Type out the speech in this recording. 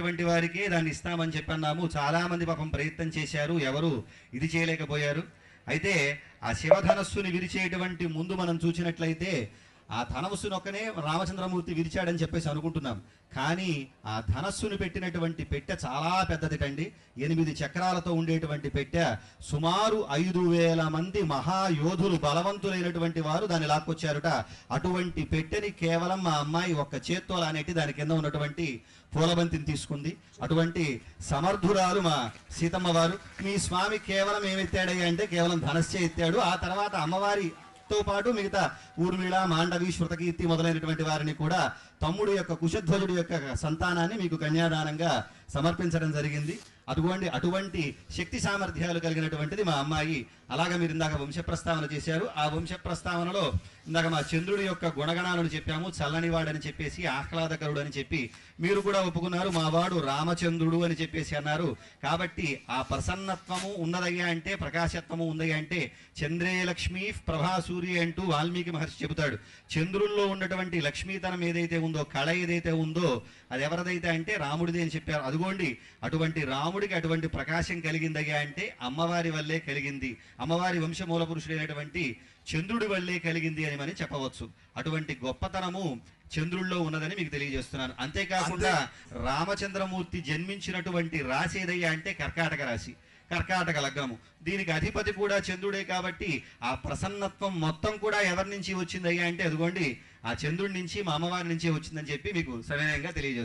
కలిగినటువంటి వారికే దాన్ని ఇస్తామని చెప్పన్నాము. చాలా మంది పాపం ప్రయత్నం చేశారు, ఎవరు ఇది చేయలేకపోయారు. అయితే ఆ శివధనస్సుని విరిచేటువంటి ముందు మనం చూసినట్లయితే ఆ ధనస్సునొక్కనే రామచంద్రమూర్తి విరిచాడని చెప్పేసి అనుకుంటున్నాం. కానీ ఆ ధనస్సును పెట్టినటువంటి పెట్టె చాలా పెద్దదిటండి. 8 చక్రాలతో ఉండేటువంటి పెట్టె. సుమారు 5,000 మంది మహాయోధులు, బలవంతులైనటువంటి వారు దాన్ని లాక్కొచ్చారుట. అటువంటి పెట్టెని కేవలం మా అమ్మాయి ఒక్క చేత్తో అనేటి దాని కింద ఉన్నటువంటి పూలబంతిని తీసుకుంది. అటువంటి సమర్థురాలు మా సీతమ్మ వారు. మీ స్వామి కేవలం ఏమెత్తాడయ్యా అంటే కేవలం ధనస్సే ఎత్తాడు. ఆ తర్వాత అమ్మవారితో పాటు మిగతా ఊర్మిళ, మాండవి, శృతకీర్తి మొదలైనటువంటి వారిని కూడా తమ్ముడు యొక్క కుశధ్వజుడి యొక్క సంతానాన్ని మీకు కన్యాదానంగా సమర్పించడం జరిగింది. అటువంటి శక్తి సామర్థ్యాలు కలిగినటువంటిది మా అమ్మాయి. అలాగే మీరు ఇందాక వంశ ప్రస్తావన చేశారు. ఆ వంశ ప్రస్తావనలో ఇందాక మా చంద్రుడి యొక్క గుణగణాలను చెప్పాము. చల్లనివాడని చెప్పేసి, ఆహ్లాదకరుడు అని చెప్పి మీరు కూడా ఒప్పుకున్నారు. మావాడు రామచంద్రుడు అని చెప్పేసి అన్నారు. కాబట్టి ఆ ప్రసన్నత్వము ఉన్నదయ్యా అంటే, ప్రకాశత్వము ఉందయ్యా అంటే చంద్రే లక్ష్మీ ప్రభాసూర్య అంటూ వాల్మీకి మహర్షి చెబుతాడు. చంద్రుల్లో ఉన్నటువంటి లక్ష్మీతనం ఏదైతే ఉందో, కళ ఏదైతే ఉందో అది ఎవరిదైతే అంటే రాముడిది అని చెప్పారు. అదిగోండి అటువంటి రాముడికి అటువంటి ప్రకాశం కలిగిందయ్యా అంటే అమ్మవారి వల్లే కలిగింది. అమ్మవారి వంశమూల పురుషుడైనటువంటి చంద్రుడి వల్లే కలిగింది అని మనం చెప్పవచ్చు. అటువంటి గొప్పతనము చంద్రుల్లో ఉన్నదని మీకు తెలియజేస్తున్నాను. అంతేకాకుండా రామచంద్రమూర్తి జన్మించినటువంటి రాశి ఏదయ్యా అంటే కర్కాటక రాశి, కర్కాటక లగ్నము. దీనికి అధిపతి కూడా చంద్రుడే. కాబట్టి ఆ ప్రసన్నత్వం మొత్తం కూడా ఎవరి నుంచి వచ్చిందయ్యా అంటే అదిగోండి ఆ చంద్రుడి నుంచి, మా అమ్మవారి నుంచి వచ్చిందని చెప్పి మీకు సవినయంగా తెలియజేస్తున్నాను.